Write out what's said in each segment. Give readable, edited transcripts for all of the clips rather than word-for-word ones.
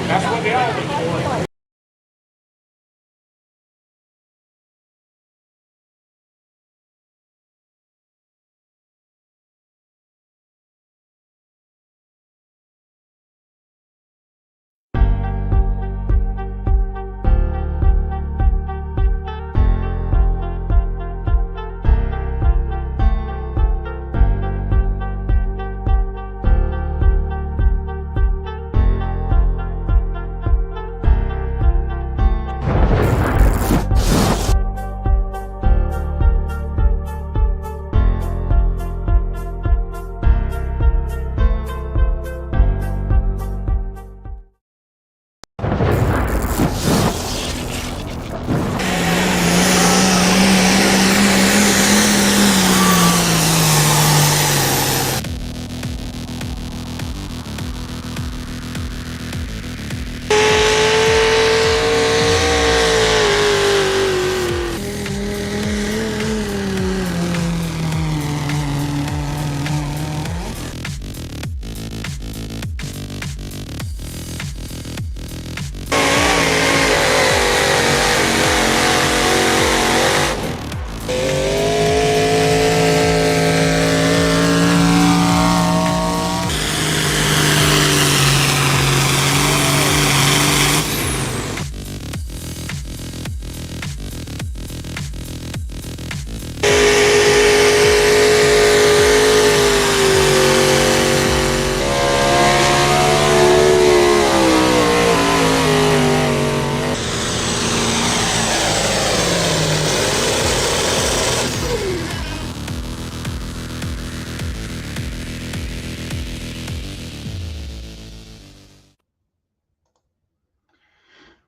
That's what they all look for.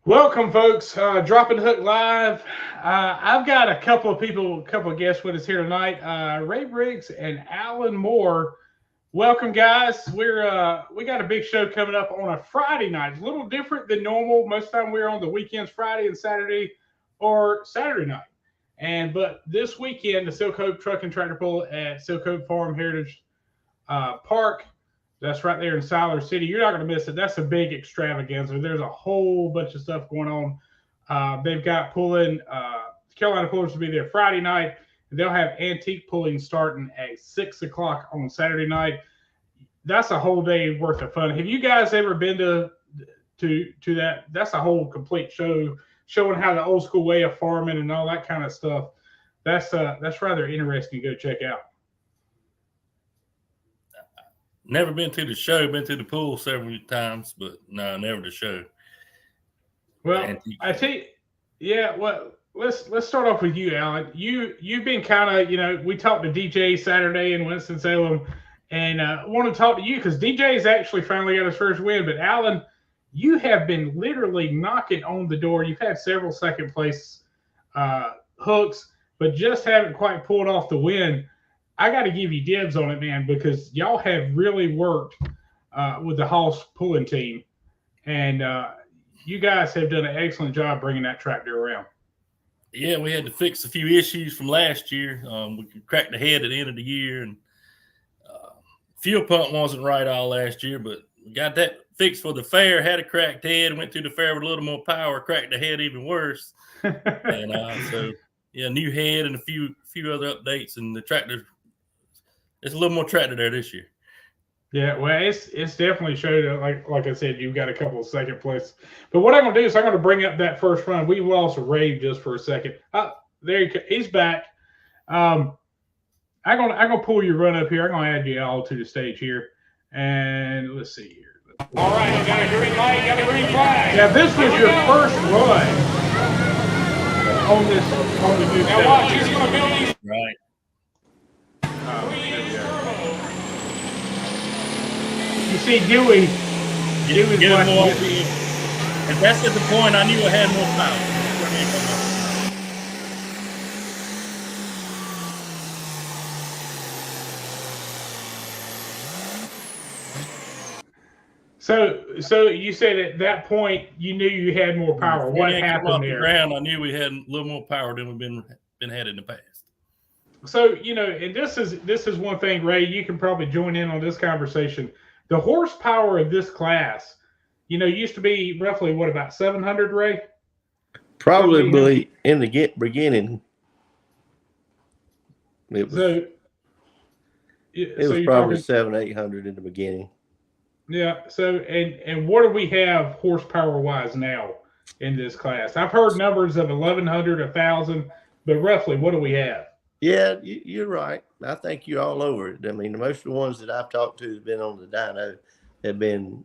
Welcome, folks. Dropping Hook Live. I've got a couple of people, a couple of guests with us here tonight. Ray Briggs and Alan Moore. Welcome, guys. We got a big show coming up on a Friday night. It's a little different than normal. Most of the time we're on the weekends, Friday and Saturday, or Saturday night. But this weekend, the Silk Hope Truck and Tractor Pull at Silk Hope Farm Heritage Park. That's right there in Siler City. You're not going to miss it. That's a big extravaganza. There's a whole bunch of stuff going on. They've got pulling. Carolina Pullers will be there Friday night. And they'll have antique pulling starting at 6 o'clock on Saturday night. That's a whole day worth of fun. Have you guys ever been to that? That's a whole complete show showing how the old school way of farming and all that kind of stuff. That's rather interesting to go check out. Never been to the show, been to the pool several times, but no, never the show. Well, I tell you, yeah, well, let's start off with you, Alan. You've been kind of, we talked to DJ Saturday in Winston-Salem, and I want to talk to you because DJ's actually finally got his first win, but Alan, you have been literally knocking on the door. You've had several second place hooks, but just haven't quite pulled off the win. I got to give you dibs on it, man, because y'all have really worked with the Hoss pulling team, and you guys have done an excellent job bringing that tractor around. Yeah, we had to fix a few issues from last year. We cracked the head at the end of the year, and fuel pump wasn't right all last year, but we got that fixed for the fair. Had a cracked head, went through the fair with a little more power, cracked the head even worse, and so yeah, new head and a few other updates, and the tractor. It's a little more tractor there this year. Yeah, well, it's definitely showed like I said, you've got a couple of second place. But what I'm gonna do is I'm gonna bring up that first run. We lost Ray just for a second. There he's back. I'm gonna pull your run up here. I'm gonna add you all to the stage here, and let's see here. All right, you got a green light, you got a green flag. Yeah, this was your first run on the new stage. Now watch, he's gonna build these. Right. You see Dewey. Dewey's get more. And that's at the point I knew I had more power. So you said at that point you knew you had more power. What happened there? Ground, I knew we had a little more power than we've been had in the past. So and this is one thing, Ray. You can probably join in on this conversation. The horsepower of this class used to be roughly what, about 700, Ray? Probably in the beginning, it was So you're probably talking, 700-800 in the beginning. yeah. So and what do we have horsepower wise now in this class? I've heard numbers of 1,100, 1,000, but roughly what do we have? Yeah, you're right. I think you're all over it. I mean, most of the ones that I've talked to have been on the dyno have been,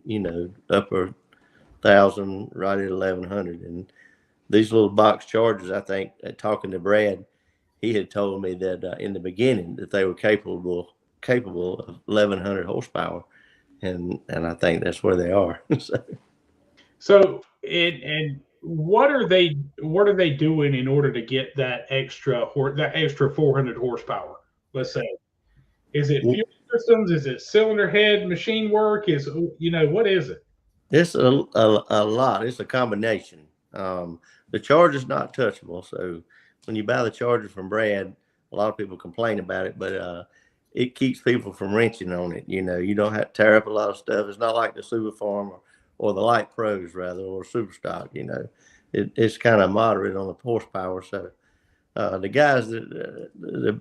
upper 1,000, right at 1,100. And these little box chargers, I think, talking to Brad, he had told me that in the beginning that they were capable of 1,100 horsepower, and I think that's where they are. So and what are they doing in order to get that extra 400 horsepower? Let's say, is it fuel systems? Is it cylinder head machine work? What is it? It's a lot. It's a combination. The charger's not touchable, so when you buy the charger from Brad, a lot of people complain about it, but it keeps people from wrenching on it. You don't have to tear up a lot of stuff. It's not like the Super Farm or the Light Pros, rather, or Super Stock. It's kind of moderate on the horsepower. So the guys, the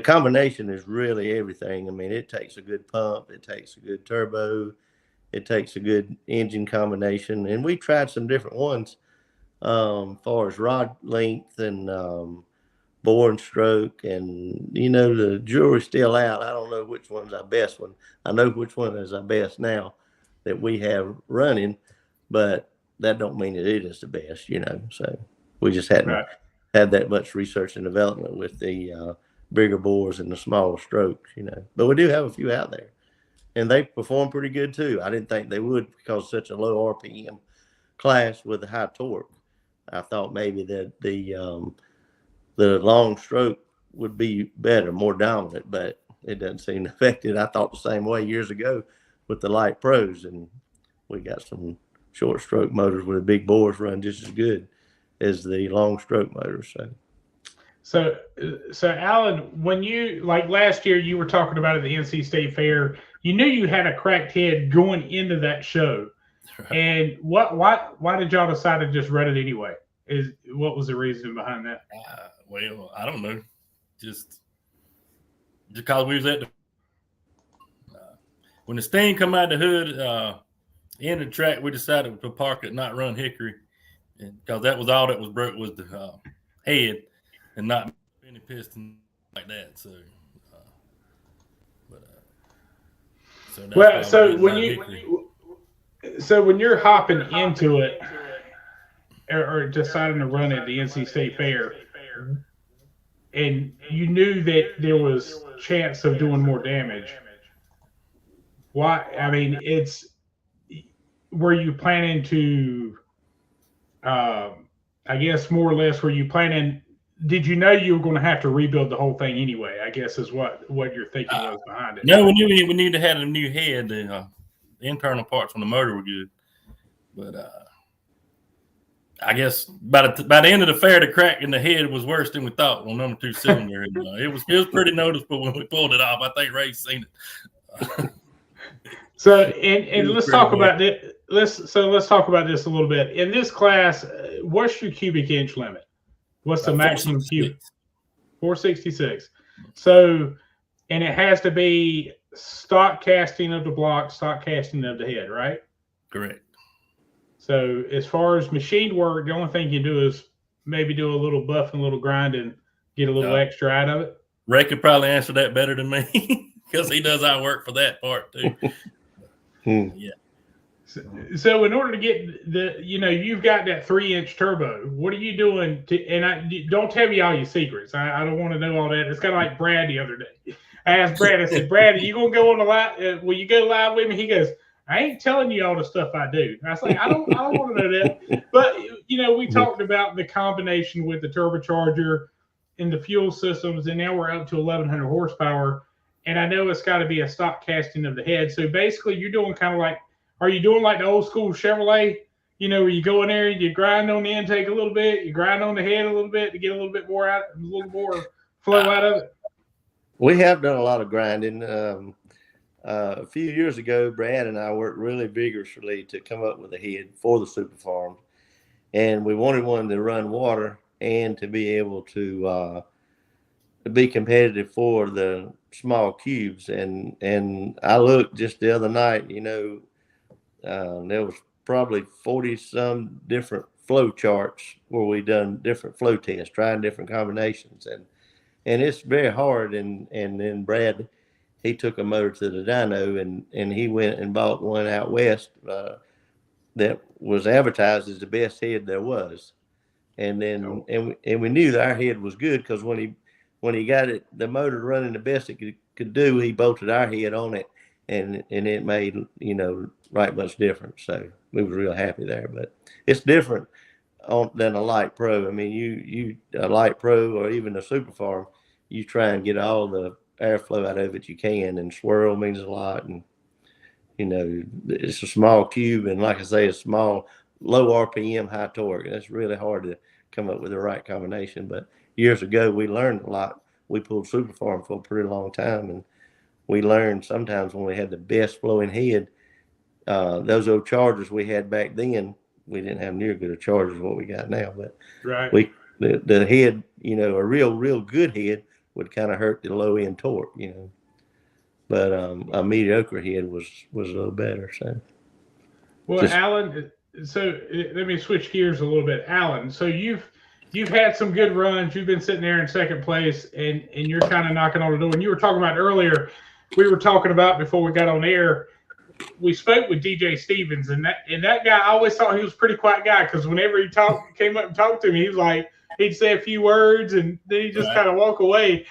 combination is really everything. I mean, it takes a good pump. It takes a good turbo. It takes a good engine combination. And we tried some different ones as far as rod length and bore and stroke. And, the jury's still out. I don't know which one's our best one. I know which one is our best now that we have running, but that don't mean it is the best, So we just hadn't had that much research and development with the bigger bores and the smaller strokes, But we do have a few out there. And they perform pretty good too. I didn't think they would because such a low RPM class with a high torque. I thought maybe that the long stroke would be better, more dominant, but it doesn't seem to affect it. I thought the same way years ago with the Light Pros, and we got some short stroke motors with the big bores run just as good as the long stroke motors. So Alan, when you, like last year, you were talking about at the NC State Fair, you knew you had a cracked head going into that show. Right. And why did y'all decide to just run it anyway? What was the reason behind that? Well, I don't know. Just because we was at the when the stain come out of the hood, in the track, we decided to park it, not run Hickory, because that was all that was broke was the head, and not any piston like that. So, when you're hopping into it or deciding to run at the NC State Fair, and you knew that there was chance of doing more damage, why? I mean, were you planning to? I guess more or less, were you planning? Did you know you were going to have to rebuild the whole thing anyway? I guess is what your thinking was behind it. No, we knew to have a new head. The internal parts on the motor were good, but I guess by the end of the fair, the crack in the head was worse than we thought on number 2 cylinder. And, it was pretty noticeable when we pulled it off. I think Ray's seen it. So and let's talk about this. Let's talk about this a little bit. In this class, what's your cubic inch limit? What's the maximum cubic? 466. So, and it has to be stock casting of the block, stock casting of the head, right? Correct. So, as far as machine work, the only thing you do is maybe do a little buff and a little grind and get a little extra out of it. Ray could probably answer that better than me because he does our work for that part too. Yeah. So in order to get you've got that 3-inch turbo. What are you doing don't tell me all your secrets. I don't want to know all that. It's kind of like Brad the other day. I asked Brad, I said, Brad, are you going to go on the live? Will you go live with me? He goes, I ain't telling you all the stuff I do. I was like, I don't want to know that. But, we talked about the combination with the turbocharger and the fuel systems, and now we're up to 1,100 horsepower. And I know it's got to be a stock casting of the head. So basically you're doing kind of like, are you doing like the old school Chevrolet, where you go in there, you grind on the intake a little bit, you grind on the head a little bit to get a little bit more out, a little more flow out of it? We have done a lot of grinding. a few years ago, Brad and I worked really vigorously to come up with a head for the super farm, and we wanted one to run water and to be able to be competitive for the small cubes. And I looked just the other night, there was probably 40 some different flow charts where we done different flow tests, trying different combinations, and it's very hard. And then Brad, he took a motor to the dyno, and he went and bought one out west that was advertised as the best head there was. And then and we knew that our head was good, because when he got it, the motor running the best it could do, he bolted our head on it, and it made right much difference. So we was real happy there. But it's different than a light pro. I mean, you a light pro or even a super farm, you try and get all the airflow out of it you can, and swirl means a lot. And it's a small cube, and like I say, it's small, low RPM, high torque. That's really hard to come up with the right combination. But years ago, we learned a lot. We pulled super farm for a pretty long time, and we learned sometimes when we had the best flowing head, those old chargers we had back then, we didn't have near good a chargers as what we got now. But right, the head, a real good head would kind of hurt the low end torque, But a mediocre head was a little better. So, well, Alan. So let me switch gears a little bit, Alan. So you've had some good runs. You've been sitting there in second place, and you're kind of knocking on the door. And you were talking about earlier. We were talking about before we got on air. We spoke with DJ Stevens, and that guy, I always thought he was a pretty quiet guy, because whenever he came up and talked to me, he was like, he'd say a few words and then he just kind of walk away.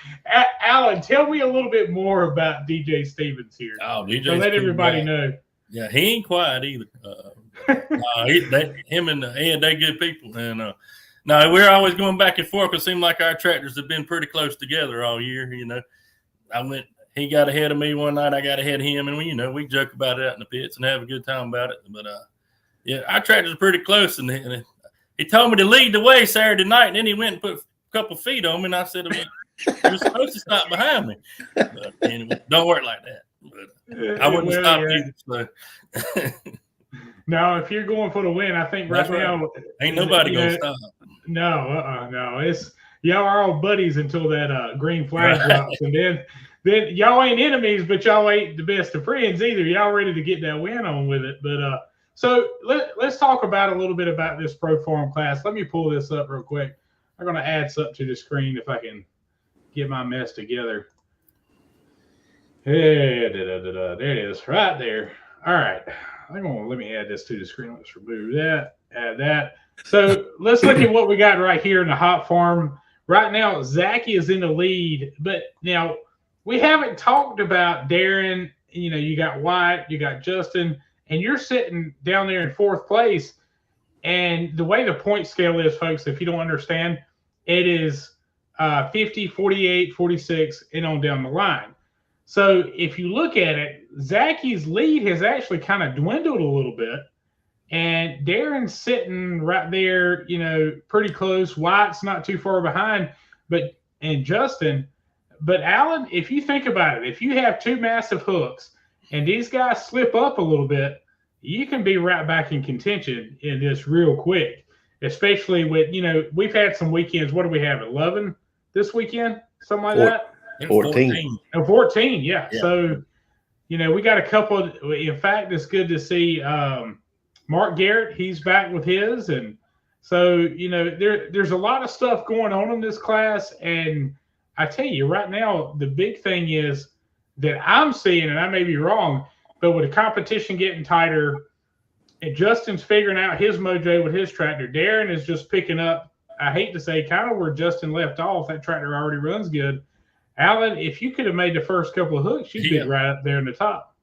Alan, tell me a little bit more about DJ Stevens here. Oh, DJ, so let everybody know. Yeah, he ain't quiet either. Him and Ed, they good people, and no, we're always going back and forth. It seemed like our tractors have been pretty close together all year. He got ahead of me one night, I got ahead of him, and we joke about it out in the pits and have a good time about it. But yeah, our tractors are pretty close, and he told me to lead the way Saturday night, and then he went and put a couple feet on me, and I said, you're supposed to stop behind me. But anyway, don't work like that. But I wouldn't stop either. So. No, if you're going for the win, I think right now ain't nobody gonna stop. No, no. It's y'all are all buddies until that green flag drops, and then y'all ain't enemies, but y'all ain't the best of friends either. Y'all ready to get that win on with it. But so let's talk about a little bit about this Pro Farm class. Let me pull this up real quick. I'm gonna add something to the screen if I can get my mess together. There it is, right there. All right. Let me add this to the screen. Let's remove that, add that. So let's look at what we got right here in the hot farm. Right now, Zachy is in the lead, but now we haven't talked about Darren. You got White, you got Justin, and you're sitting down there in fourth place. And the way the point scale is, folks, if you don't understand, it is 50, 48, 46, and on down the line. So if you look at it, Zachy's lead has actually kind of dwindled a little bit, and Darren's sitting right there, pretty close. White's not too far behind, and Justin. But Alan, if you think about it, if you have two massive hooks and these guys slip up a little bit, you can be right back in contention in this real quick, especially with, we've had some weekends. What do we have, 11 this weekend? Something like that? 14. And 14, yeah. So, we got a couple. In fact, it's good to see Mark Garrett. He's back with his. And so, there's a lot of stuff going on in this class. And I tell you right now, the big thing is that I'm seeing, and I may be wrong, but with the competition getting tighter, and Justin's figuring out his mojo with his tractor, Darren is just picking up, I hate to say, kind of where Justin left off. That tractor already runs good. Alan, if you could have made the first couple of hooks, you'd be right up there in the top.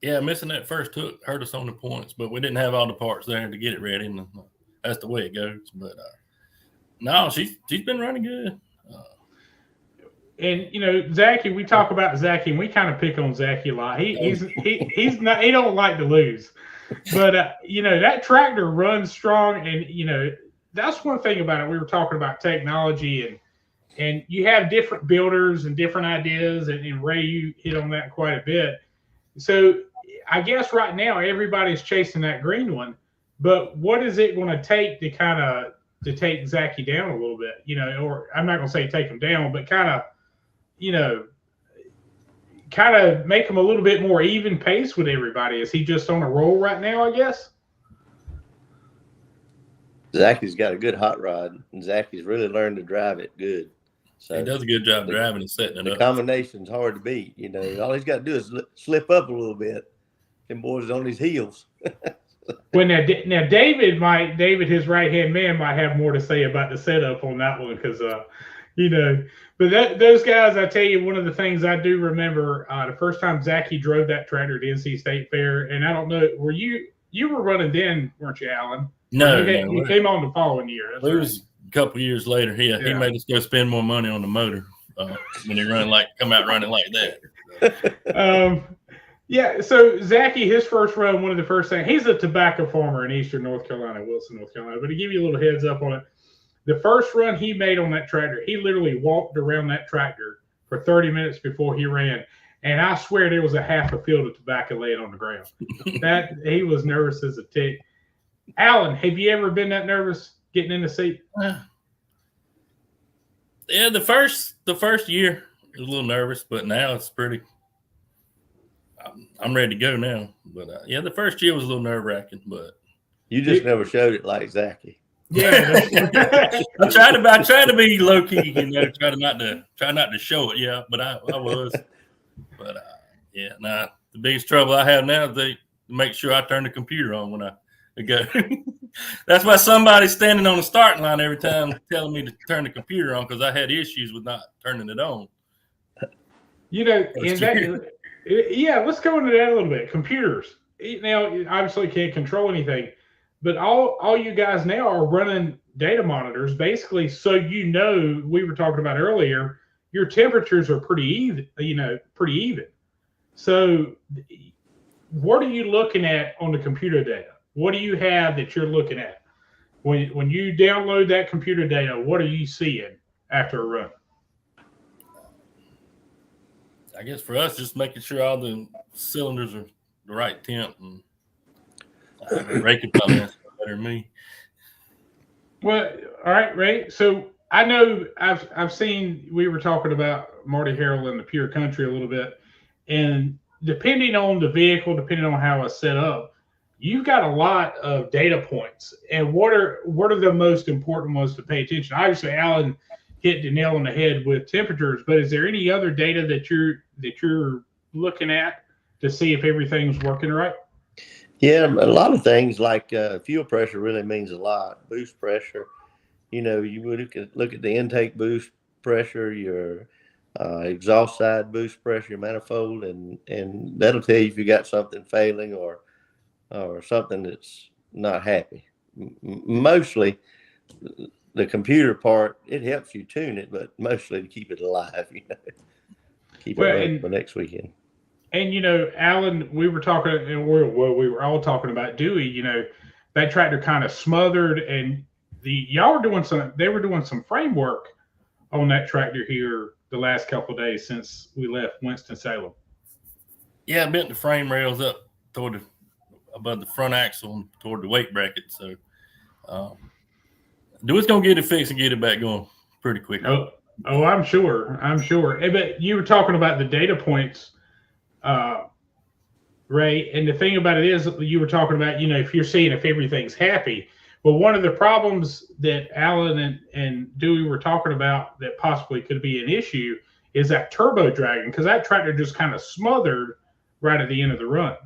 Yeah, missing that first hook hurt us on the points, but we didn't have all the parts there to get it ready, and that's the way it goes. But no, she's been running good. And Zachy, we talk about Zachy, and we kind of pick on Zachy a lot. He don't like to lose, but that tractor runs strong, and that's one thing about it. We were talking about technology, and you have different builders and different ideas, and Ray, you hit on that quite a bit. So I guess right now everybody's chasing that green one, but what is it going to take to kind of to take Zachy down a little bit? Or I'm not going to say take him down, but you know, kind of make him a little bit more even pace with everybody. Is he just on a roll right now? I guess. Zachy's got a good hot rod, and Zachy's really learned to drive it good. So he does a good job driving and setting it the up. The combination's hard to beat. All he's got to do is slip up a little bit. Them boys on his heels. Well, now David, his right hand man, might have more to say about the setup on that one because, but those guys, I tell you, one of the things I do remember the first time Zachy drove that tractor at the NC State Fair, and I don't know, were you were running then, weren't you, Alan? No, you came on the following year. It was a couple of years later. He made us go spend more money on the motor when he come out running like that. Yeah, so Zachy, his first run, one of the first things, he's a tobacco farmer in eastern North Carolina, Wilson, North Carolina. But to give you a little heads up on it, the first run he made on that tractor, he literally walked around that tractor for 30 minutes before he ran. And I swear there was a half a field of tobacco laying on the ground. He was nervous as a tick. Alan, have you ever been that nervous getting in the seat? Yeah, the first year I was a little nervous, but now it's pretty. I'm ready to go now. But the first year was a little nerve wracking, but you just never showed it like Zachy. Yeah, I tried to be low key, try not to show it. Yeah, but I was. But the biggest trouble I have now is they make sure I turn the computer on when I go. That's why somebody's standing on the starting line every time telling me to turn the computer on because I had issues with not turning it on. Let's go into that a little bit. Computers. Now, you obviously can't control anything, but all you guys now are running data monitors, basically, so we were talking about earlier, your temperatures are pretty even. So what are you looking at on the computer data? What do you have that you're looking at? When you download that computer data, what are you seeing after a run? I guess for us, just making sure all the cylinders are the right temp, and Ray could probably answer better than me. Well, all right, Ray. So I know I've seen, we were talking about Marty Harrell in the Pure Country a little bit, and depending on the vehicle, depending on how it's set up, you've got a lot of data points. And what are the most important ones to pay attention? Obviously, Alan hit the nail on the head with temperatures, but is there any other data that you're looking at to see if everything's working right? Yeah, a lot of things like fuel pressure really means a lot. Boost pressure, you would look at the intake boost pressure, your exhaust side boost pressure, your manifold, and that'll tell you if you got something failing or something that's not happy. Mostly the computer part, it helps you tune it, but mostly to keep it alive, keep it running for next weekend. And Alan, we were talking, and we were all talking about Dewey. That tractor kind of smothered, and y'all were doing some framework on that tractor here the last couple of days since we left Winston-Salem. Yeah, I bent the frame rails up above the front axle and toward the weight bracket. So Dewey's gonna get it fixed and get it back going pretty quick. Oh, I'm sure. But you were talking about the data points, Ray, and the thing about it is you were talking about, if you're seeing if everything's happy. Well, one of the problems that Alan and Dewey were talking about that possibly could be an issue is that turbo dragging, because that tractor just kind of smothered right at the end of the run.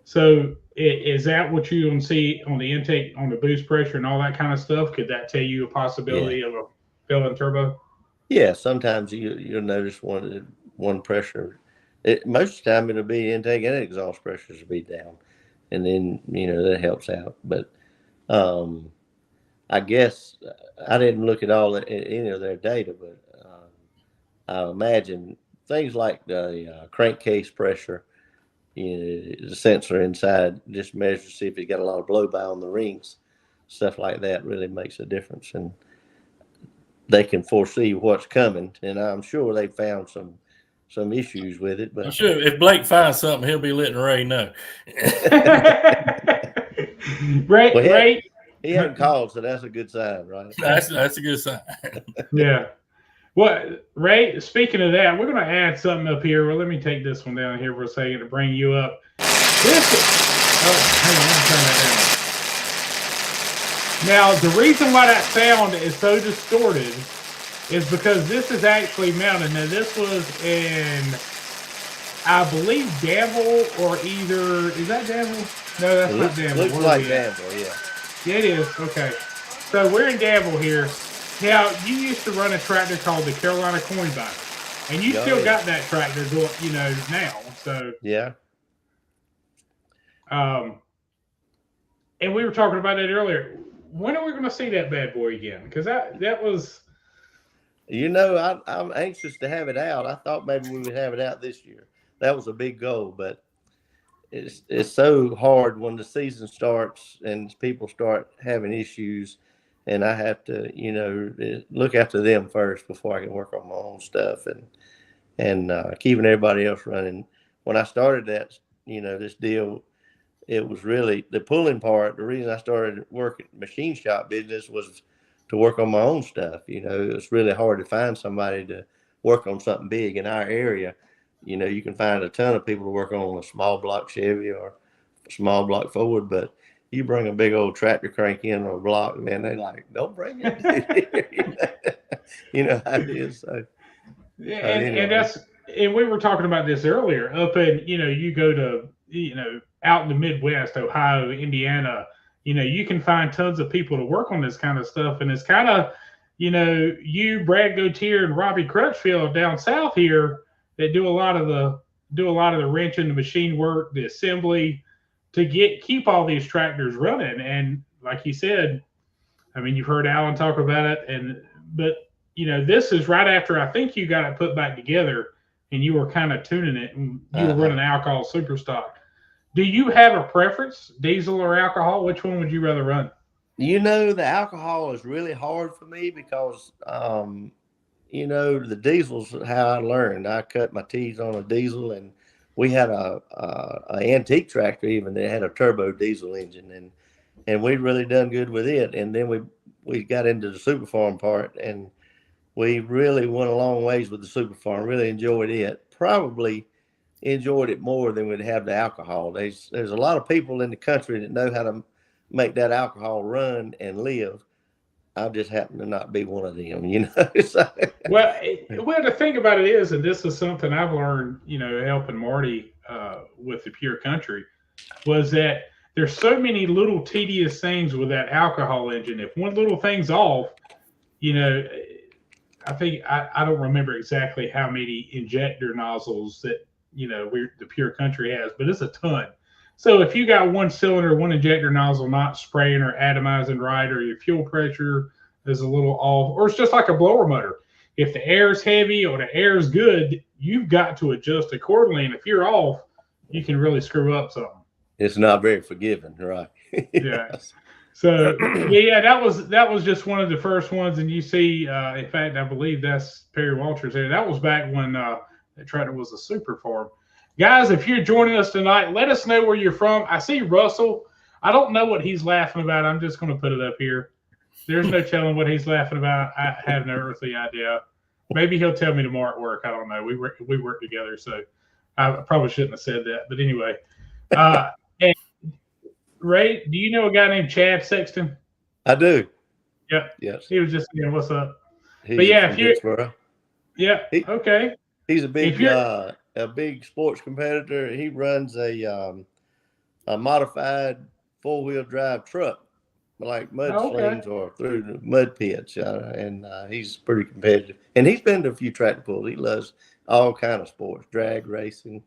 So is that what you see on the intake, on the boost pressure and all that kind of stuff? Could that tell you a possibility of a failing turbo? Yeah, sometimes you'll notice one pressure. Most of the time it'll be intake and exhaust pressures will be down, and then that helps out. But I guess I didn't look at any of their data, but I imagine things like the crankcase pressure, the sensor inside just measures to see if you got a lot of blow by on the rings, stuff like that really makes a difference, and they can foresee what's coming. And I'm sure they found some some issues with it. But I'm sure if Blake finds something, he'll be letting Ray know. Ray, he hadn't called, so that's a good sign, right? That's a good sign. Yeah. Well, Ray, speaking of that, we're going to add something up here. Well, let me take this one down here for a second to bring you up. Hang on, let me turn that down. Now, the reason why that sound is so distorted is because this is actually mounted. Now, this was in, I believe, Danville or either, is that Danville? No, that's not Danville. Looks like Danville, yeah. Yeah, it is. Okay. So we're in Danville here. Now, you used to run a tractor called the Carolina Coinbinder, and you still got that tractor going, now. So yeah. And we were talking about it earlier. When are we going to see that bad boy again? Because that was. I'm anxious to have it out. I thought maybe we would have it out this year. That was a big goal, but it's so hard when the season starts and people start having issues, and I have to, look after them first before I can work on my own stuff and keeping everybody else running. When I started that, this deal, it was really the pulling part. The reason I started working machine shop business was to work on my own stuff. It's really hard to find somebody to work on something big in our area. You can find a ton of people to work on a small block Chevy or a small block Ford, but you bring a big old tractor crank in or a block, man, they like, don't bring it. You know how it is. So, yeah, and we were talking about this earlier. Up in, you go to, out in the Midwest, Ohio, Indiana, you can find tons of people to work on this kind of stuff, and it's kind of, you, Brad Gautier, and Robbie Crutchfield down south here that do a lot of the wrenching, the machine work, the assembly, to keep all these tractors running. And like you said, I mean, you've heard Alan talk about it, but this is right after I think you got it put back together, and you were kind of tuning it, and you were running alcohol super stock. Do you have a preference, diesel or alcohol? Which one would you rather run? The alcohol is really hard for me because, the diesel's how I learned. I cut my teeth on a diesel, and we had a antique tractor even that had a turbo diesel engine, and we'd really done good with it. And then we got into the super farm part, and we really went a long ways with the super farm. Really enjoyed it. Probably enjoyed it more than we'd have the alcohol. There's a lot of people in the country that know how to make that alcohol run and live. I just happen to not be one of them, So. Well, the thing about it is, and this is something I've learned, helping Marty with the Pure Country, was that there's so many little tedious things with that alcohol engine. If one little thing's off, I think I don't remember exactly how many injector nozzles that the Pure Country has, but it's a ton. So if you got one cylinder, one injector nozzle not spraying or atomizing right, or your fuel pressure is a little off, or it's just like a blower motor. If the air is heavy or the air is good, you've got to adjust accordingly. And if you're off, you can really screw up something. It's not very forgiving, right? Yeah. So that was just one of the first ones. And you see, in fact, I believe that's Perry Walters there. That was back when that tractor was a super farm. Guys, if you're joining us tonight, let us know where you're from. I see Russell. I don't know what he's laughing about. I'm just going to put it up here. There's no telling what he's laughing about. I have no earthly idea. Maybe he'll tell me tomorrow at work. I don't know. We work together, so I probably shouldn't have said that. But anyway, and Ray, do you know a guy named Chad Sexton? I do. Yeah. Yes. He was just saying, "What's up?" But yeah, if you, okay. He's a big sports competitor. He runs a modified 4-wheel drive truck, like mud slings or through the mud pits, and he's pretty competitive. And he's been to a few tractor pulls. He loves all kind of sports: drag racing,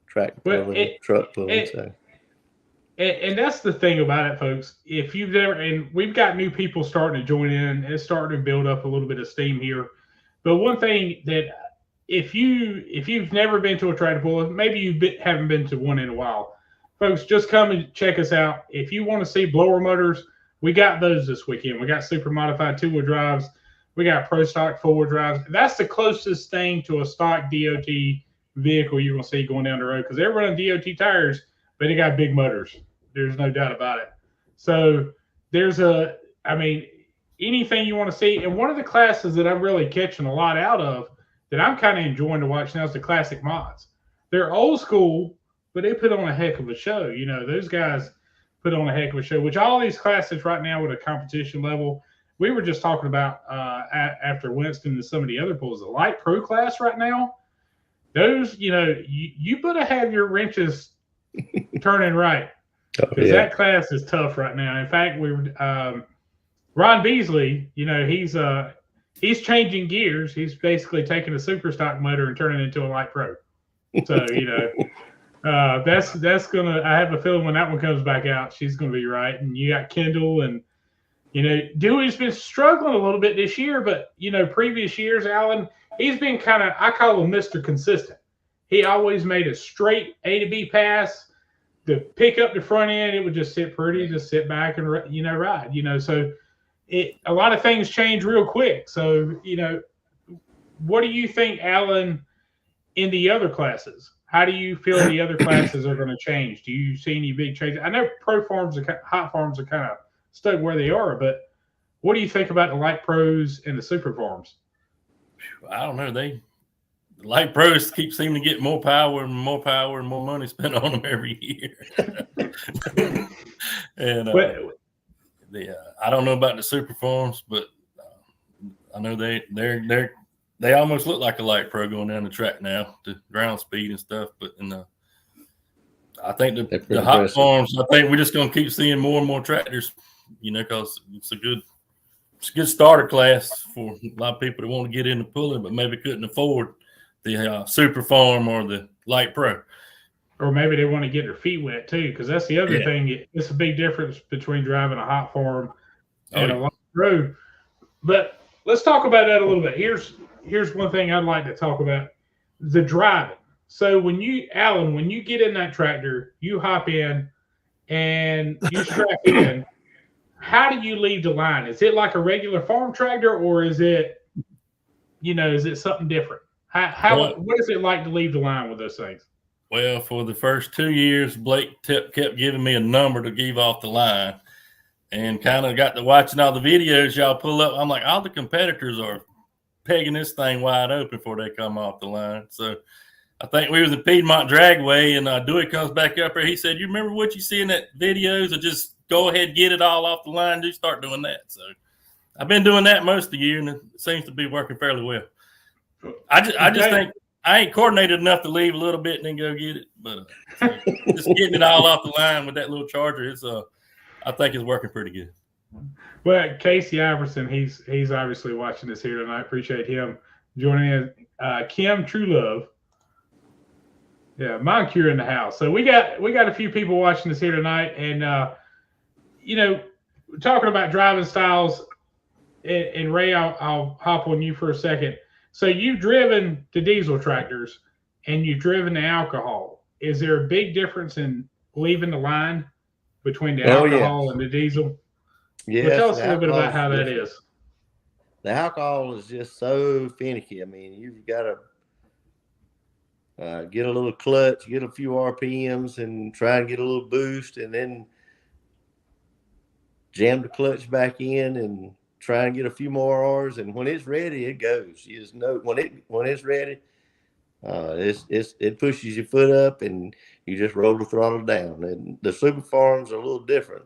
tractor pulling, truck pulling. And that's the thing about it, folks. If you've never, and we've got new people starting to join in, it's starting to build up a little bit of steam here. But one thing that if you've never been to a tractor pull, maybe you haven't been to one in a while, folks, just come and check us out. If you want to see blower motors, we got those this weekend. We got super modified 2-wheel drives. We got pro stock four-wheel drives. That's the closest thing to a stock DOT vehicle you're going to see going down the road because they're running DOT tires, but they got big motors. There's no doubt about it. So anything you want to see. And one of the classes that I'm really catching a lot out of that I'm kind of enjoying to watch now is the classic mods. They're old school, but they put on a heck of a show. Those guys put on a heck of a show, which all these classes right now with a competition level, we were just talking about after Winston and some of the other pools, the light pro class right now, those, you better have your wrenches turning right because that class is tough right now. In fact, Ron Beasley, he's changing gears. He's basically taking a super stock motor and turning it into a light pro. So, that's gonna. I have a feeling when that one comes back out, she's gonna be right. And you got Kendall, and Dewey's been struggling a little bit this year, but previous years, Alan, he's been kind of, I call him Mr. Consistent. He always made a straight A to B pass. To pick up the front end, it would just sit pretty, just sit back and ride. So a lot of things change real quick. So what do you think, Alan, in the other classes? How do you feel the other classes are going to change? Do you see any big changes? I know pro farms and hot farms are kind of stuck where they are, but what do you think about the light pros and the super farms? I don't know. The light pros keep seeming to get more power and more money spent on them every year. And I don't know about the super farms, but I know they almost look like a light pro going down the track now, the ground speed and stuff. But I think the hot farms, I think we're just going to keep seeing more and more tractors, because it's a good starter class for a lot of people that want to get into pulling, but maybe couldn't afford the super farm or the light pro. Or maybe they want to get their feet wet too, because that's the other thing. It's a big difference between driving a hot farm and a light pro. But let's talk about that a little bit. Here's one thing I'd like to talk about: the driving. So when you get in that tractor, you hop in and you strap in. How do you leave the line? Is it like a regular farm tractor, or is it something different? What is it like to leave the line with those things? Well, for the first 2 years, Blake kept giving me a number to give off the line, and kind of got to watching all the videos y'all pull up. I'm like, all the competitors are pegging this thing wide open before they come off the line. So I think we was in Piedmont Dragway, and Dewey comes back up here. He said, "You remember what you see in that videos, or just go ahead, get it all off the line, do start doing that." So I've been doing that most of the year, and it seems to be working fairly well. I just think I ain't coordinated enough to leave a little bit and then go get it, but just getting it all off the line with that little charger, I think it's working pretty good. Well, Casey Iverson, he's obviously watching this here tonight. Appreciate him joining in. Kim Truelove, Moncure in the house. So we got a few people watching this here tonight, and talking about driving styles. And Ray, I'll hop on you for a second. So you've driven the diesel tractors and you've driven the alcohol. Is there a big difference in leaving the line between the alcohol and the diesel? Yeah. Well, tell us a little bit about how that is. The alcohol is just so finicky. I mean, you've got to get a little clutch, get a few RPMs, and try and get a little boost, and then jam the clutch back in and try and get a few more R's, and when it's ready, it goes. You just know when it's ready, it pushes your foot up, and you just roll the throttle down. And the super farms are a little different.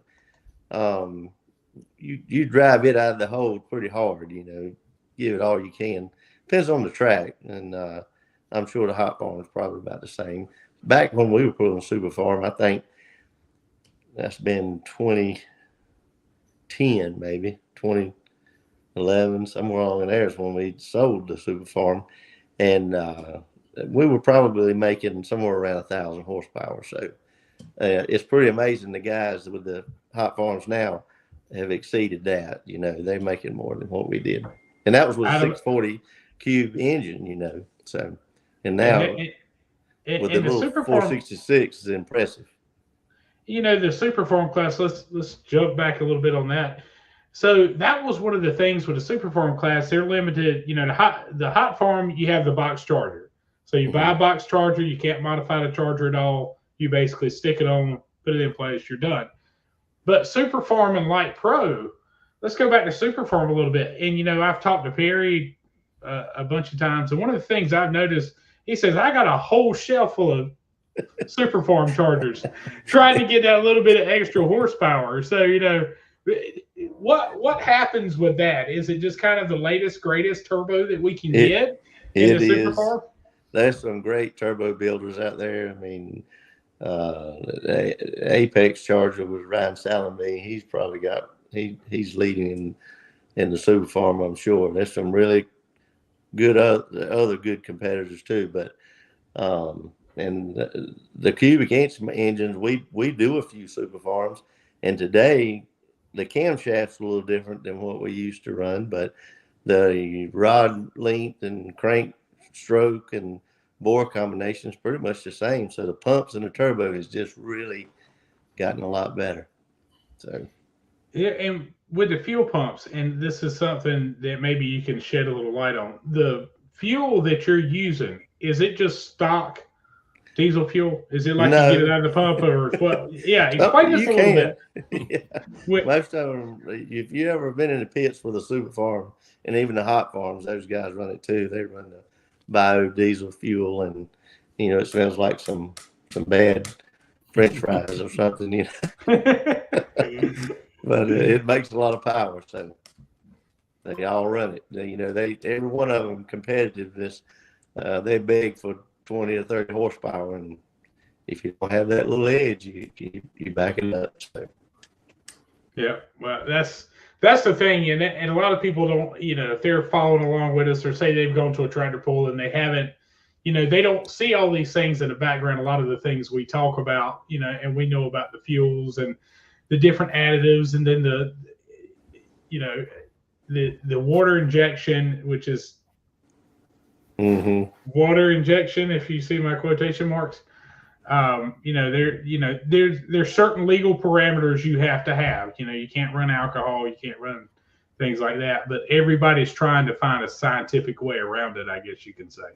You drive it out of the hole pretty hard. Give it all you can. Depends on the track, and I'm sure the hot farm is probably about the same. Back when we were pulling super farm, I think that's been 2010, maybe 2011, somewhere along in there is when we sold the super farm, and we were probably making somewhere around 1,000 horsepower. So it's pretty amazing. The guys with the hot farms now have exceeded that. They're making more than what we did, and that was with a 640 cube engine. So, and now with the little 466 is impressive. The super farm class. Let's jump back a little bit on that. So that was one of the things with the super farm class. They're limited. The hot farm, you have the box charger. So you buy a box charger, you can't modify the charger at all. You basically stick it on, put it in place, you're done. But super farm and light pro, let's go back to super farm a little bit. And I've talked to Perry a bunch of times, and one of the things I've noticed, he says, I got a whole shelf full of super farm chargers, trying to get that little bit of extra horsepower. So what happens with that? Is it just kind of the latest greatest turbo that we can get in the super farm? There's some great turbo builders out there. I mean, Apex Charger with Ryan Salamby. He's probably got he's leading in the super farm, I'm sure. There's some really good other good competitors too, but and the cubic inch engines, we do a few super farms, and today the camshaft's a little different than what we used to run, but the rod length and crank stroke and bore combination is pretty much the same. So the pumps and the turbo has just really gotten a lot better. So yeah, and with the fuel pumps, and this is something that maybe you can shed a little light on. The fuel that you're using, is it just stock diesel fuel? Is it like you get it out of the pump, or what? Yeah, explain this a little bit. Yeah. Most of them, if you ever been in the pits for the super farm and even the hot farms, those guys run it too. They run the biodiesel fuel, and it smells like some bad French fries or something, but it makes a lot of power, so they all run it. They every one of them competitiveness. They beg for 20 or 30 horsepower, and if you don't have that little edge, you back it up. So. Yeah, well, that's the thing, and a lot of people don't, if they're following along with us or say they've gone to a tractor pull and they haven't, they don't see all these things in the background. A lot of the things we talk about, and we know about the fuels and the different additives, and then the water injection, which is water injection. If you see my quotation marks. There's certain legal parameters you have to have. You can't run alcohol, you can't run things like that. But everybody's trying to find a scientific way around it, I guess you can say.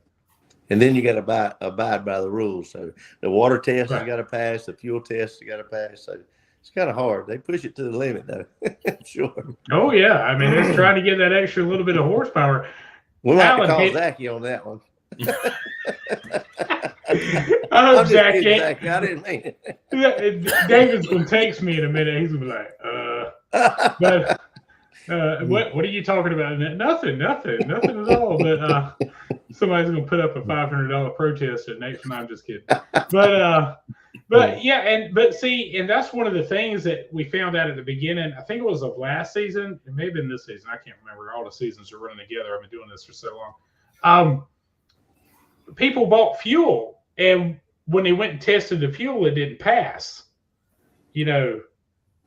And then you got to abide by the rules. So the water test has got to pass, the fuel test has got to pass. So it's kind of hard. They push it to the limit, though. Sure. Oh yeah, I mean, it's trying to get that extra little bit of horsepower. We'll have to call Zachy on that one. I'm Zachy. I didn't mean it. David's gonna text me in a minute. He's gonna be like, but what are you talking about? Nothing at all. But somebody's gonna put up a $500 protest at next time. I'm just kidding. But yeah, see, and that's one of the things that we found out at the beginning. I think it was of last season. It may have been this season. I can't remember. All the seasons are running together. I've been doing this for so long. People bought fuel, and when they went and tested the fuel, it didn't pass. And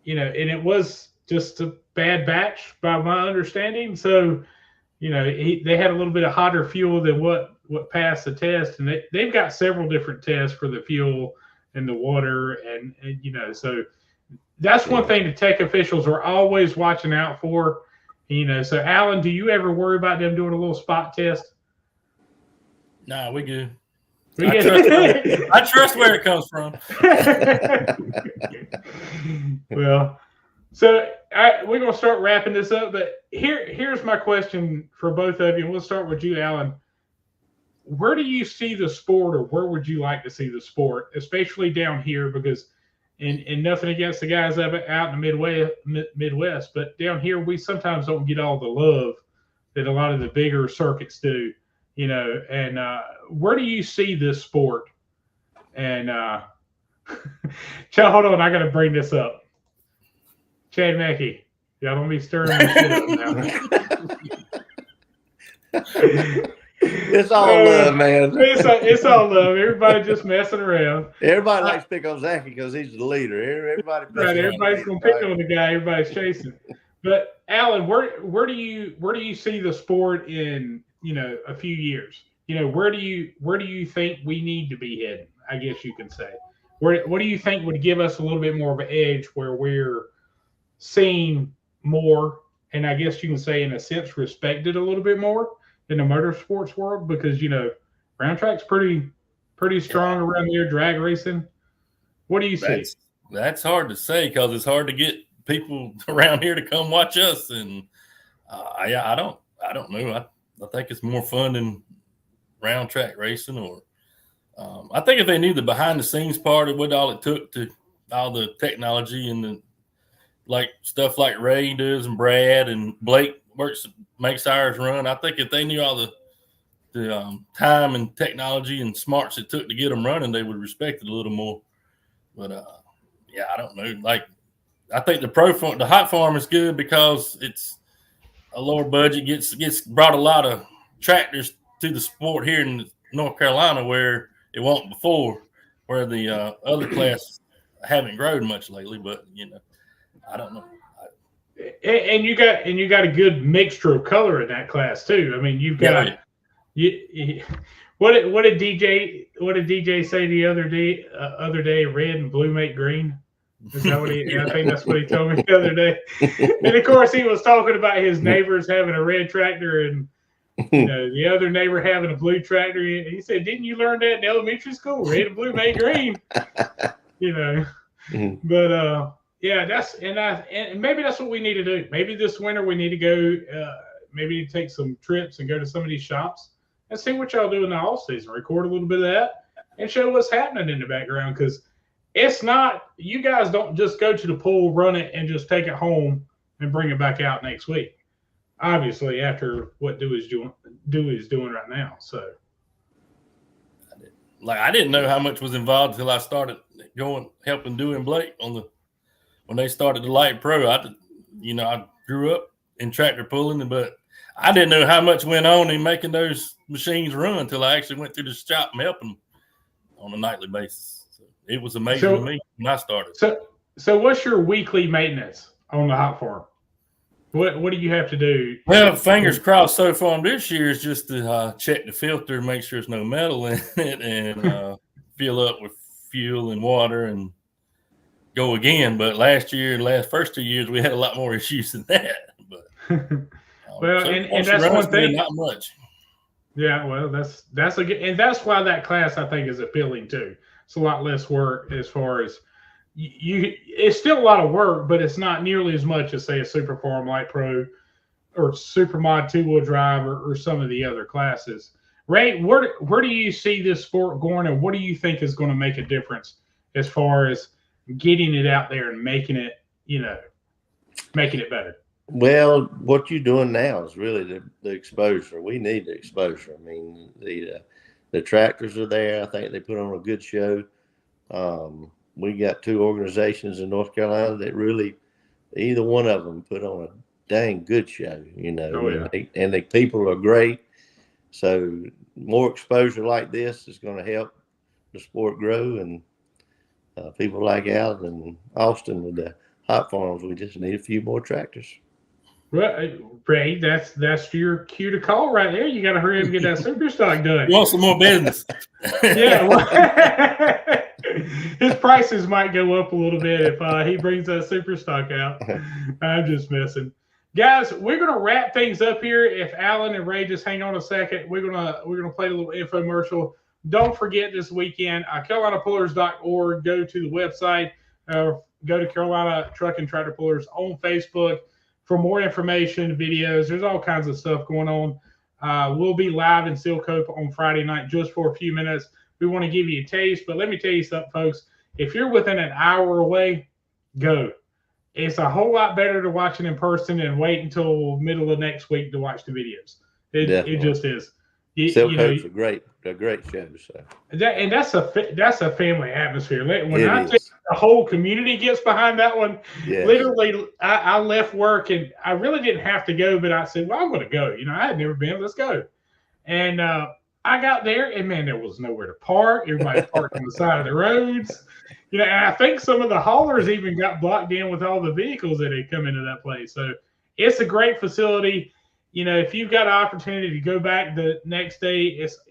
it was just a bad batch, by my understanding. So, they had a little bit of hotter fuel than what passed the test, and they've got several different tests for the fuel and the water, and so that's one thing the tech officials are always watching out for. So Alan, do you ever worry about them doing a little spot test? Nah, we good. I trust where it comes from. Well, so we're going to start wrapping this up, but here's my question for both of you, and we'll start with you, Alan. Where do you see the sport, or where would you like to see the sport, especially down here? Because, and nothing against the guys out in the Midwest, but down here we sometimes don't get all the love that a lot of the bigger circuits do. And where do you see this sport? And Chad, hold on, I got to bring this up. Chad Mackey, y'all don't be stirring this shit up now. It's all love, man. It's all love. Everybody just messing around. Everybody likes to pick on Zachy because he's the leader. Everybody's gonna pick on the guy everybody's chasing. But Alan, where do you see the sport in a few years? Where do you think we need to be heading? I guess you can say. What do you think would give us a little bit more of an edge where we're seeing more, and I guess you can say in a sense respected a little bit more in the motorsports world because round track's pretty strong around here, drag racing. What do you see? That's hard to say because it's hard to get people around here to come watch us, and I don't know. I think it's more fun than round track racing, or I think if they knew the behind the scenes part of what all it took to all the technology and the like stuff like Ray does and Brad and Blake makes ours run. I think if they knew all the time and technology and smarts it took to get them running, they would respect it a little more. But I don't know. Like, I think the hot farm is good because it's a lower budget. Gets brought a lot of tractors to the sport here in North Carolina where it won't before, where the other class haven't grown much lately. But I don't know. And you got a good mixture of color in that class too. I mean, you've got what did DJ say the other day? Red and blue make green. Is that what I think that's what he told me the other day. And of course, he was talking about his neighbors having a red tractor and the other neighbor having a blue tractor. He said, "Didn't you learn that in elementary school? Red and blue make green." But and maybe that's what we need to do. Maybe this winter we need to go. Maybe take some trips and go to some of these shops and see what y'all do in the off season. Record a little bit of that and show what's happening in the background because it's not. You guys don't just go to the pool, run it, and just take it home and bring it back out next week. Obviously, after what Dewey's doing right now. So, I didn't know how much was involved until I started helping Dewey and Blake when they started the light pro. I grew up in tractor pulling, but I didn't know how much went on in making those machines run until I actually went through the shop and helped them on a nightly basis. So it was amazing to me when I started. So what's your weekly maintenance on the hot farm? What do you have to do? Well, fingers crossed so far this year is just to check the filter, make sure there's no metal in it, and fill up with fuel and water and go again. But first 2 years, we had a lot more issues than that. But and that's one thing. Not much. Yeah, well, that's a good, and that's why that class I think is appealing too. It's a lot less work as far as it's still a lot of work, but it's not nearly as much as say a Super Farm Light Pro or Super Mod 2-wheel drive or some of the other classes. Ray, where do you see this sport going, and what do you think is going to make a difference as far as getting it out there and making it better? Well, what you're doing now is really the exposure. We need the exposure. I mean, the tractors are there. I think they put on a good show. We got 2 organizations in North Carolina that really, either one of them put on a dang good show, and the people are great. So more exposure like this is going to help the sport grow, and people like Al and Austin with the hot farms, we just need a few more tractors. Well, Ray, that's your cue to call right there. You got to hurry up and get that super stock done. You want some more business? Yeah. Well, his prices might go up a little bit if he brings that super stock out. I'm just messing. Guys, we're gonna wrap things up here. If Alan and Ray just hang on a second, we're gonna play a little infomercial. Don't forget this weekend, CarolinaPullers.org. Go to the website. Go to Carolina Truck and Tractor Pullers on Facebook for more information, videos. There's all kinds of stuff going on. We'll be live in Silcope on Friday night just for a few minutes. We want to give you a taste, but let me tell you something, folks. If you're within an hour away, go. It's a whole lot better to watch it in person and wait until middle of next week to watch the videos. It just is. Silcope's a great show. So that's a family atmosphere. When I think the whole community gets behind that one, literally, I left work and I really didn't have to go, but I said, "Well, I'm going to go." I had never been. Let's go. And I got there, and man, there was nowhere to park. Everybody parked on the side of the roads. And I think some of the haulers even got blocked in with all the vehicles that had come into that place. So it's a great facility. If you've got an opportunity to go back the next day, it's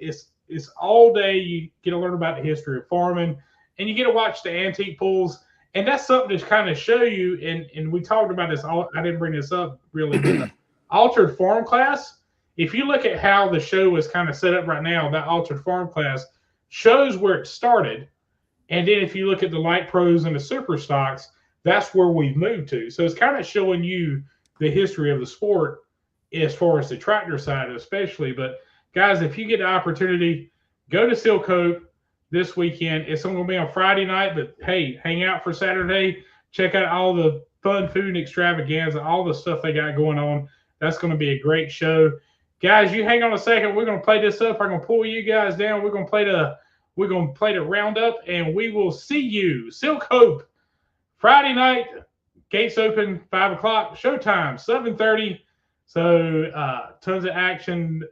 all day. You get to learn about the history of farming, and you get to watch the antique pulls. And that's something to kind of show you. And we talked about this. I didn't bring this up really, but the altered form class. If you look at how the show is kind of set up right now, that altered form class shows where it started. And then if you look at the light pros and the super stocks, that's where we've moved to. So it's kind of showing you the history of the sport as far as the tractor side, especially. But guys, if you get the opportunity, go to Silk Hope this weekend. It's going to be on Friday night, but hey, hang out for Saturday. Check out all the fun food extravaganza, all the stuff they got going on. That's going to be a great show. Guys, you hang on a second. We're going to play this up. I'm going to pull you guys down. We're going to play the roundup, and we will see you. Silk Hope, Friday night. Gates open 5 o'clock. Showtime 7:30. So tons of action.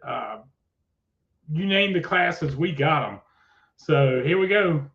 You name the classes, we got them. So here we go.